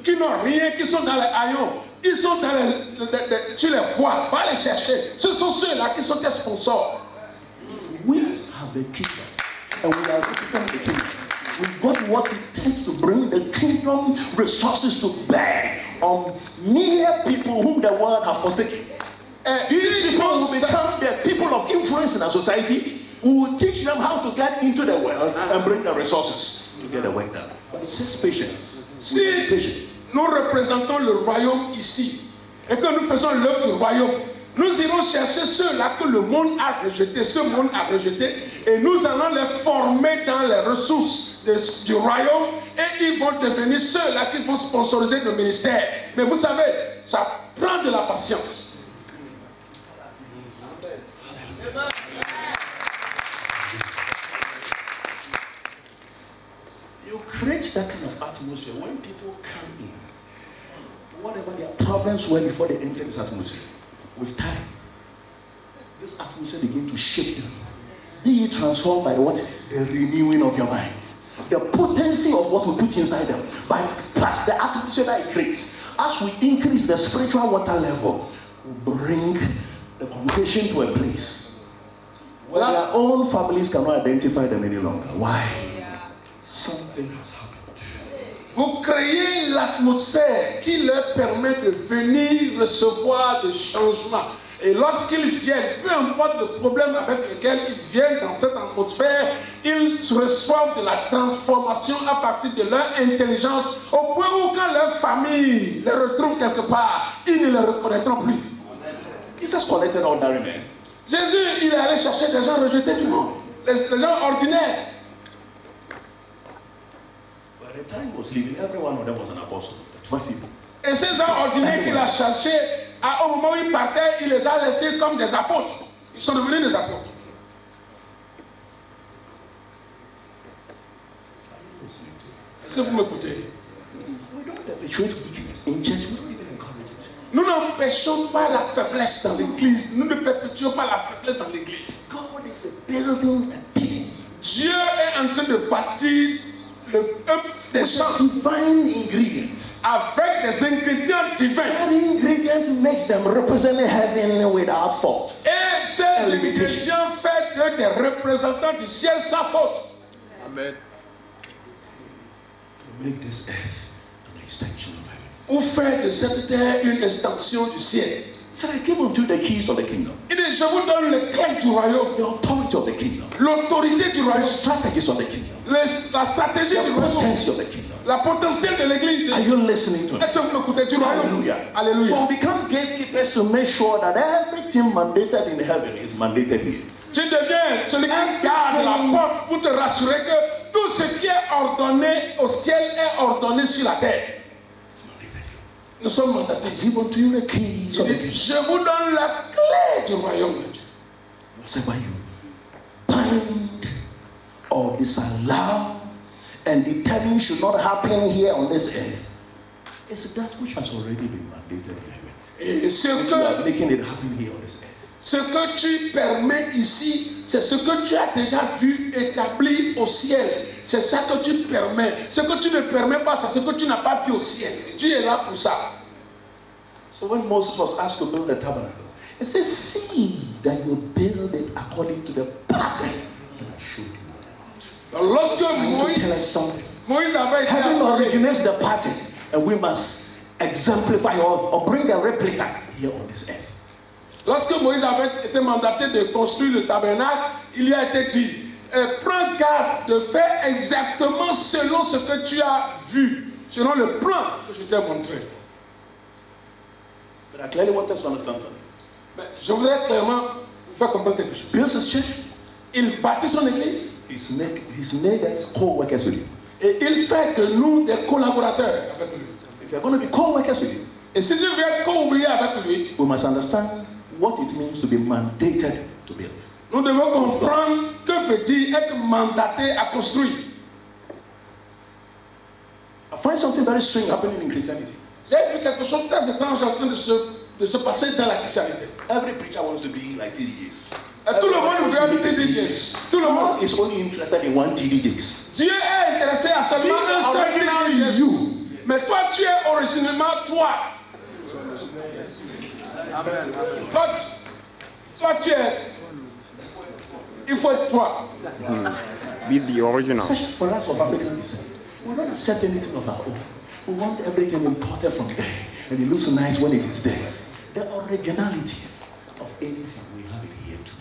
qui n'ont rien, qui sont dans les haillons, ils sont dans sur les voies, va les chercher. Ce sont ceux-là qui sont tes sponsors. We have a kingdom, and we are representing the kingdom. We've got what it takes to bring the kingdom resources to bear on mere people whom the world has forsaken. These people will become the people of influence in our society. We will teach them how to get into the world and bring the resources to get the work done. But it's patience. Si nous représentons le royaume ici et que nous faisons l'œuvre du royaume, nous irons chercher ceux-là que le monde a rejetés, ce monde a rejeté, et nous allons les former dans les ressources du royaume, et ils vont devenir ceux-là qui vont sponsoriser le ministère. Mais vous savez, ça prend de la patience. You create that kind of atmosphere when people come in, whatever their problems were before they enter this atmosphere. With time, this atmosphere begins to shape them. Be it transformed by what? The renewing of your mind. The potency of what we put inside them. Plus the atmosphere that it creates. As we increase the spiritual water level, we bring the congregation to a place where their own families cannot identify them any longer. Why? Something has happened. Vous créez l'atmosphère qui leur permet de venir recevoir des changements. Et lorsqu'ils viennent, peu importe le problème avec lequel ils viennent dans cette atmosphère, ils reçoivent de la transformation à partir de leur intelligence, au point où quand leur famille les retrouve quelque part, ils ne les reconnaîtront plus. Jesus collected ordinary men. Jésus, il est allé chercher des gens rejetés du monde, les gens ordinaires. By the time he was leaving, every one of them was an apostle. 12 people. Et ces gens ordinaires qu'il a cherchés, au moment où il partait, il les a laissés comme des apôtres. Ils sont devenus des apôtres. Est-ce que vous m'écoutez? Nous n'empêchons pas la faiblesse dans l'église. Nous ne perpétuons pas la faiblesse dans l'église. Dieu est en train de bâtir des champs divine ingredients avec des ingrédients divins. That ingredient makes them represent heaven without fault. Et ces ingrédients font d'eux des représentants du ciel sans faute. Amen. To make this earth an extension of heaven. Pour faire de cette terre une extension du ciel. So I give unto the keys of the kingdom. Il dit, je vous donne les clés du royaume. The authority of the kingdom. L'autorité du royaume. The strategies of the kingdom. La stratégie du royaume. The potency of the kingdom. La potentiel de l'église. Are you listening to me? Est-ce que vous m'écoutez du royaume? Hallelujah. Alléluia. So we become gatekeepers to make sure that everything mandated in heaven is mandated here. Tu deviens celui qui garde la porte pour te rassurer que tout ce qui est ordonné au ciel est ordonné sur la terre. Nous sommes mandatés. Give unto you the keys of the kingdom. Je vous donne la clé du royaume de Dieu. Whatever you bind or disallow and determine should not happen here on this earth, it's that which has already been mandated in heaven. Et ce You are making it happen here on this earth. Ce que tu permets ici, c'est ce que tu as déjà vu établi au ciel. C'est ça que tu permets. Ce que tu ne permets pas, c'est ce que tu n'as pas vu au ciel. Dieu est là pour ça. So when Moses was asked to build the tabernacle, he said, see that you build it according to the pattern that I showed you. Lorsque Moïse avait été heaven originates the pattern, and we must exemplify or bring the replica here on this earth. Lorsque Moïse avait été mandaté de construire le tabernacle, il lui a été dit, prends garde de faire exactement selon ce que tu as vu, selon le plan que je t'ai montré. But I clearly want us to understand something. Mais je voudrais clairement vous faire comprendre quelque chose. Builds his church. Il bâtit son église. He's made us co-workers with him. Et il fait de nous des collaborateurs avec lui. If you're going to be co-workers with him, et si tu veux être co-ouvrier avec lui, we must understand what it means to be mandated to build. Nous devons comprendre que veut dire être mandaté à construire. I find something very strange happening in Christianity. J'ai vu quelque chose de très étrange en train de se passer dans la christianité. Every preacher wants to be like TDJs. Tout le monde veut être TDJs. Tout le monde. God is only interested in one TDJs. Dieu est intéressé à seulement un seul TDJs. Mais toi, tu es originellement toi. Toi, tu es. Il faut être toi. Be the original. Especially for us of African descent. We don't accept anything of our own. We want everything imported from there. And it looks nice when it is there. The originality of anything, we have it here too.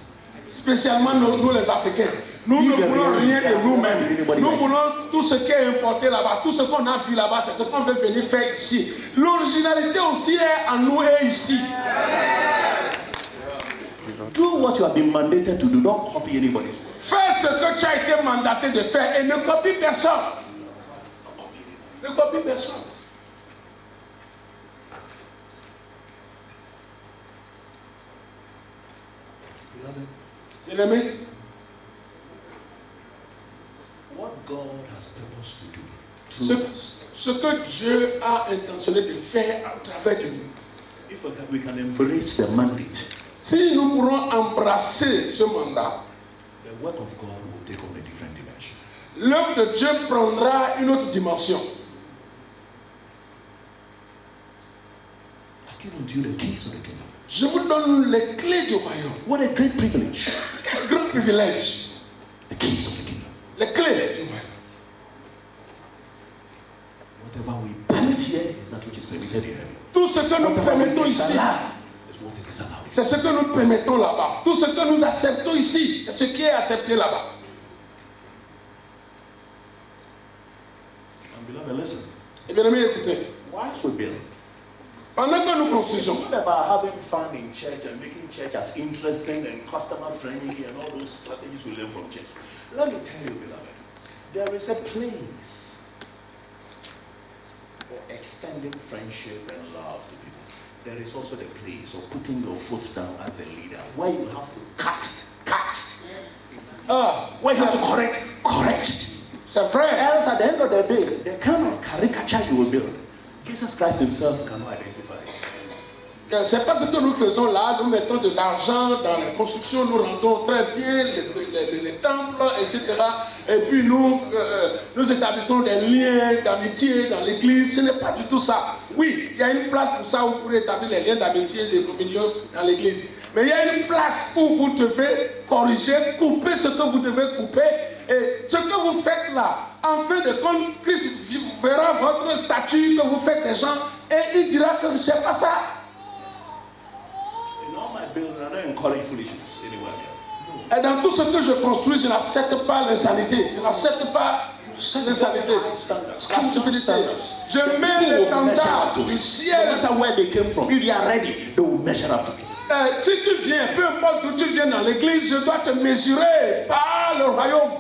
Spécialement nous les Africains. Nous ne voulons rien de nous-mêmes. Nous voulons tout ce qui est importé là-bas. Tout ce qu'on a vu là-bas, c'est ce qu'on veut venir faire ici. L'originalité aussi est en nous et ici. Do what you have been mandated to do. Don't copy anybody's work. Fais ce que tu as été mandaté de faire et ne copie personne. Ne copie personne. Bien-aimé, What God has purposed to do through us. ce que Dieu a intentionné de faire à travers de nous. If we can embrace the mandate, Si nous pourrons embrasser ce mandat, the work of God will take on a different dimension. l'œuvre de Dieu prendra une autre dimension. I give unto you the keys of the kingdom. Je vous donne les clés du royaume. What a great privilege. Quel grand privilège. The keys of the kingdom. Les clés du royaume. Whatever we permit here is that which is permitted in heaven. Tout ce que nous permettons ici, is what is allowed. c'est ce que nous permettons là-bas. Tout ce que nous acceptons ici, c'est ce qui est accepté là-bas. And beloved, listen. Et bien aimé, écoutez. Whilst we build, Pendant que nous construisons, it's not about having fun in church and making church as interesting and customer friendly and all those strategies we learn from church. Let me tell you, beloved, there is a place for extending friendship and love to people. There is also the place of putting your foot down as the leader, where you have to cut. Where you have to correct. c'est vrai. Else, at the end of the day, the kind of caricature you will build, Jesus Christ himself cannot identify. C'est pas ce que nous faisons là. Nous mettons de l'argent dans la construction, nous rendons très bien les temples, etc. Et puis nous établissons des liens d'amitié dans l'église. Ce n'est pas du tout ça. Oui, il y a une place pour ça où vous pourrez établir les liens d'amitié et de communion dans l'église. Mais il y a une place où vous devez corriger, couper ce que vous devez couper. Et ce que vous faites là, en fin de compte, Christ verra votre statut que vous faites des gens et il dira que c'est pas ça. In all my building, I don't encourage foolishness anywhere here. Et dans tout ce que je construis, je n'accepte pas l'insanité. Je n'accepte pas l'insanité. Stupidité. Je mets les standards du No ciel. matter where they came from, if they are ready, they will measure up to it. Si tu viens, peu importe d'où tu viens dans l'église, je dois te mesurer par le royaume.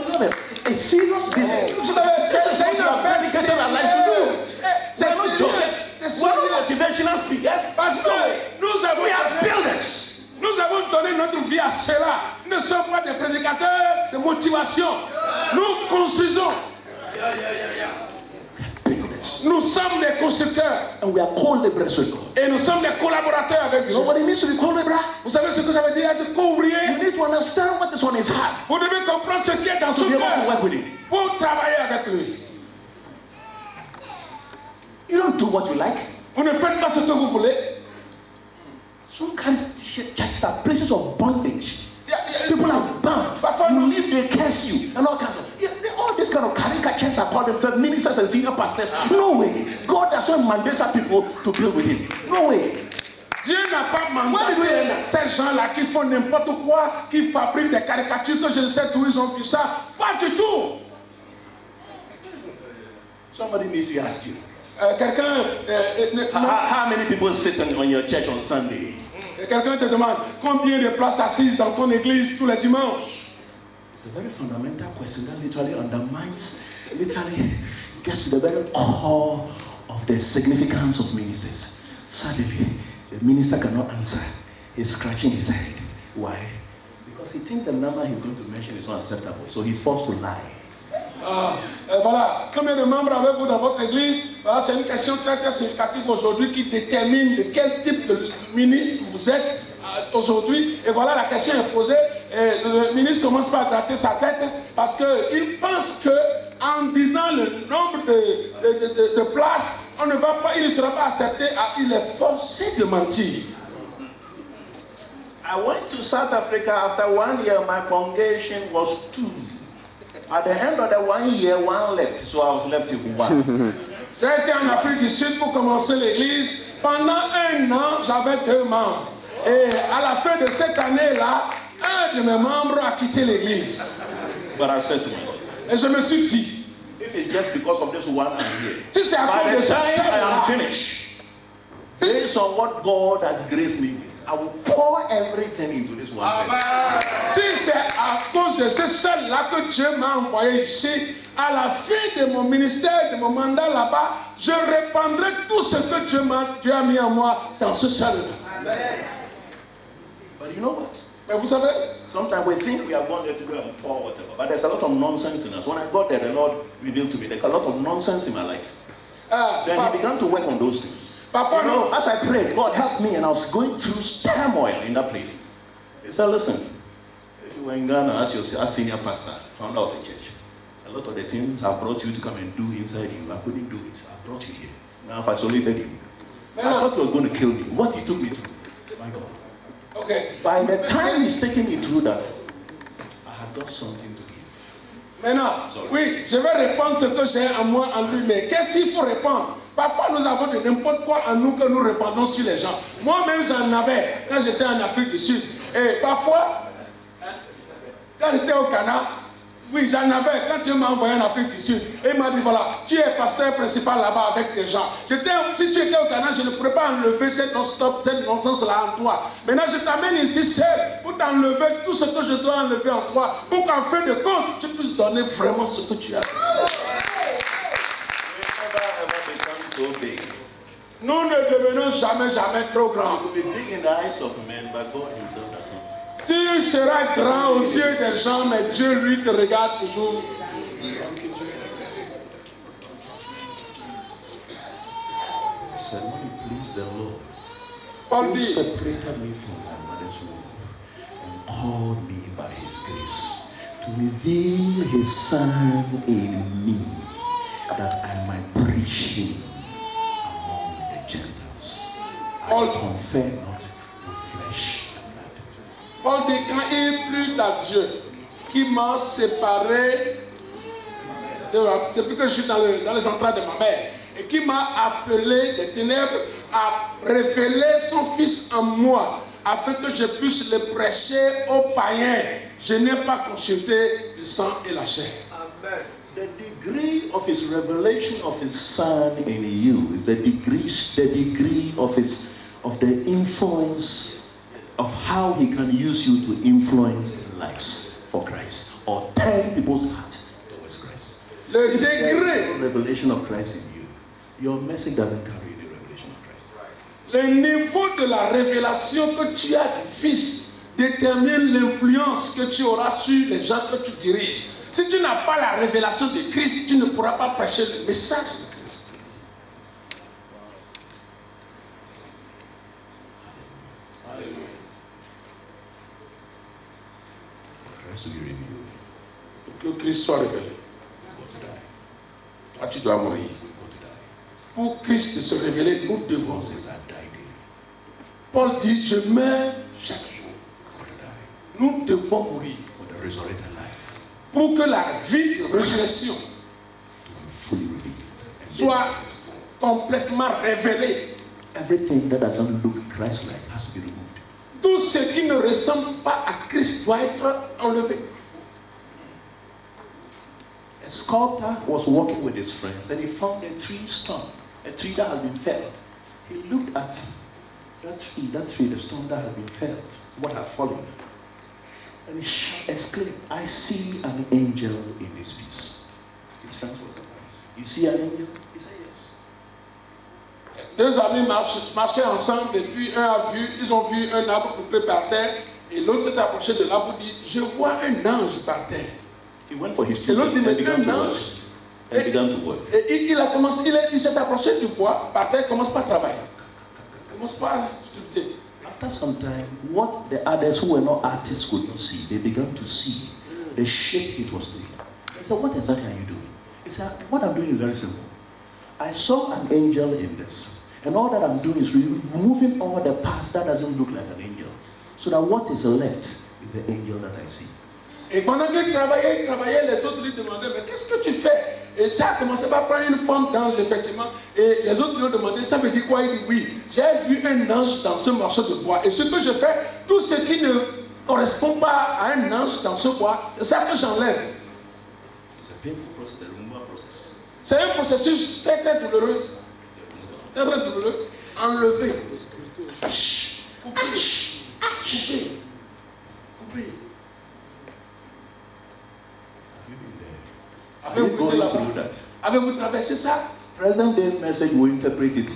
Beloved, a serious business. C'est une affaire sérieuse. C'est not jokers. c'est We're sérieux. not motivational speakers. Parce que nous avons Builders. Nous avons donné notre vie à cela. Nous ne sommes pas des prédicateurs de motivation. Nous construisons. Nous sommes des constructeurs. And we are co-laborers with God. Et nous sommes des collaborateurs avec You Dieu. know what it means to be co-laborer? Vous savez ce que ça veut dire être co-ouvrier? You need to understand what is on his heart Vous devez comprendre ce qui est dans to son be able to cœur work with him. pour travailler avec lui. You don't do what you like. Vous ne faites pas ce que vous voulez. Some kind of churches are places of bondage. Yeah. People are bound. Parfois, You leave, they curse you, and all kinds of. All these kind of caricatures are called themselves ministers and senior pastors. No way. God does not mandate such people to build with him. No way. Dieu n'a pas Where did we mandaté end up? ces gens-là qui font n'importe quoi, qui fabriquent des caricatures que je ne sais d'où ils ont vu ça. Pas du tout. Somebody needs to ask you. Quelqu'un How many people sit on your church on Sunday? quelqu'un te demande combien de places assises dans ton église tous les dimanches. It's a very fundamental question that literally gets to the very core of the significance of ministers. Suddenly, the minister cannot answer. He's scratching his head. Why? Because he thinks the number he's going to mention is not acceptable. So he's forced to lie. Voilà, combien de membres avez-vous dans votre église? Voilà, c'est une question très très significative aujourd'hui qui détermine de quel type de ministre vous êtes aujourd'hui. Et voilà, la question est posée. Et le ministre commence par gratter sa tête parce qu'il pense que en disant le nombre de places, on ne va pas, il ne sera pas accepté, il est forcé de mentir. I went to South Africa after 1 year, my congregation was 2. At the end of the 1 year, 1 left, so I was left with 1. J'ai été en Afrique du Sud pour commencer l'église. Pendant 1 an, j'avais 2 membres. Et à la fin de cette année-là, un de mes membres a quitté l'église. But I said to myself, et je me suis dit, if it's just because of this 1 year, si c'est à by cause de the ce time I am seul-là, finished, based on what God has graced me with, I will pour everything into this 1 year. si c'est à cause de ce seul-là que Dieu m'a envoyé ici, à la fin de mon ministère, de mon mandat là-bas, je répandrai tout ce que Dieu a mis en moi dans ce seul-là. But you know what? Mais vous savez, sometimes we think we are going there to go and pour whatever, but there's a lot of nonsense in us. When I got there, the Lord revealed to me there's a lot of nonsense in my life. Then He began to work on those things. You know, as I prayed, God helped me, and I was going through turmoil in that place. He said, listen, if you were in Ghana as your senior pastor, founder of a church, a lot of the things I brought you to come and do inside you, I couldn't do it. I brought you here. Now I've isolated you. I thought He was going to kill me. What He took me to, my God. Okay. By the time He's taking me through that, I had got something to give. Maintenant, oui, je vais répondre ce que j'ai en moi, en lui, mais qu'est-ce qu'il faut répondre? Parfois, nous avons de n'importe quoi en nous que nous répandons sur les gens. Moi-même, j'en avais quand j'étais en Afrique du Sud. Et parfois, quand j'étais au Ghana, oui, j'en avais quand Dieu m'a envoyé en Afrique du Sud. Et il m'a dit, voilà, tu es pasteur principal là-bas avec les gens. Si tu étais au Ghana, je ne pourrais pas enlever cette nonsense-là en toi. Maintenant, je t'amène ici seul pour t'enlever tout ce que je dois enlever en toi, pour qu'en fin de compte, tu puisses donner vraiment ce que tu as. So big. Nous ne devenons jamais trop grands. You will be big in the eyes of men, but God Himself does not. Tu seras grand aux yeux des gens, mais Dieu, lui, te regarde toujours. So when you please the Lord, Paul He dit, separated me from my mother's womb and called me by His grace to reveal His Son in me, that I might preach Him among the Gentiles. I confer not with flesh and blood. Paul dit, quand il plut à Dieu, qui m'a séparé depuis que je suis dans les entrailles de ma mère, et qui m'a appelé des ténèbres à révéler son Fils en moi, afin que je puisse le prêcher aux païens. Je n'ai pas consulté le sang et la chair. Amen. The degree of His revelation of His Son in you is the degree of the influence of how He can use you to influence lives for Christ or turn people's hearts towards Christ. Le If there degré, is no revelation of Christ in you, your message doesn't carry the revelation of Christ. le niveau de la révélation que tu as du Fils détermine l'influence que tu auras sur les gens que tu diriges. Si tu n'as pas la révélation de Christ, tu ne pourras pas prêcher le message de Christ. Alléluia. Christ to be revealed. Que Christ soit révélé. Go to die. Toi, tu dois mourir. Go to die. Pour Christ se révéler, nous devons. Says I die daily. Paul dit, je meurs chaque jour. Go to die. Nous devons mourir. For the resurrected life Pour que la vie de résurrection to be fully revealed. soit complètement révélée. Everything that doesn't look Christ-like has to be removed. Tout ce qui ne ressemble pas à Christ doit être enlevé. A sculptor was walking with his friends and he found a tree stump, a tree that had been felled. He looked at that tree, the stump that had been felled, what had fallen. And he exclaimed, I see an angel in this piece. His friends were surprised. You see an angel? He said, yes. Deux amis marchaient ensemble et puis ils ont vu un arbre coupé par terre et l'autre s'est approché de l'arbre et dit, je vois un ange par terre. He went for his Et tools l'autre dit, and mais began to un work. ange. And began to work. Et il s'est approché du bois, par terre, il commence pas à travailler. Il commence pas à sculpter. After some time, what the others who were not artists could not see, they began to see the shape it was taking. They said, what exactly are you doing? It's like, what I'm doing is very simple. I saw an angel in this. And all that I'm doing is removing all the parts that doesn't look like an angel. So that what is left is the angel that I see. Et pendant qu'il travaillait, les autres lui demandaient, mais qu'est-ce que tu fais? Et ça a commencé par prendre une forme d'ange, effectivement. Et les autres lui ont demandé, ça veut dire quoi? Il dit, oui, j'ai vu un ange dans ce morceau de bois. Et ce que je fais, tout ce qui ne correspond pas à un ange dans ce bois, c'est ça que j'enlève. C'est un processus très très douloureux. Très très douloureux. Enlever. Couper. Avez-vous traversé ça? Present day message will interpret it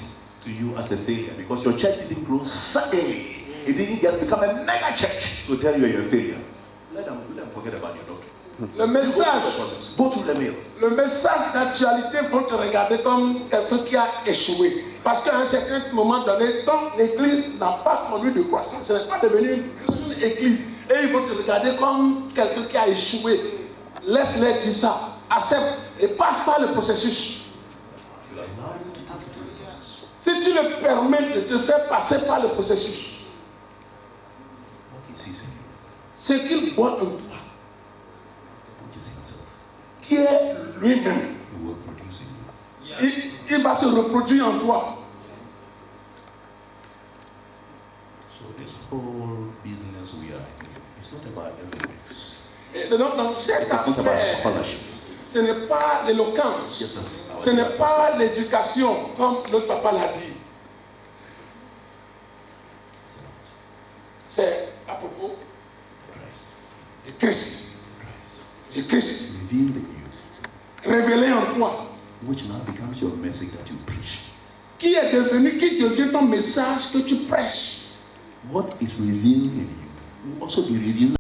to you as a failure because your church didn't grow suddenly. It didn't just become a mega church to tell you you're a failure. Let them forget about your doctrine. Le message, go to the mail. Le message d'actualité vont te regarder comme quelqu'un qui a échoué. Parce qu'à un certain moment donné, tant l'église n'a pas connu de croissance, ce n'est pas devenu une grande église. Et ils vont te regarder comme quelqu'un qui a échoué. Laisse-les dire ça. Accepte et passe par le processus. Si tu le permets de te faire passer par le processus, ce qu'il voit en toi, qui est lui-même, il va se reproduire en toi. Donc, cette affaire, ce n'est pas l'éloquence, ce n'est pas l'éducation, comme notre papa l'a dit. C'est à propos de Christ. De Christ. Révélé en toi. Which now becomes your message that you preach. Qui devient ton message que tu prêches. What is revealed in you will also be revealed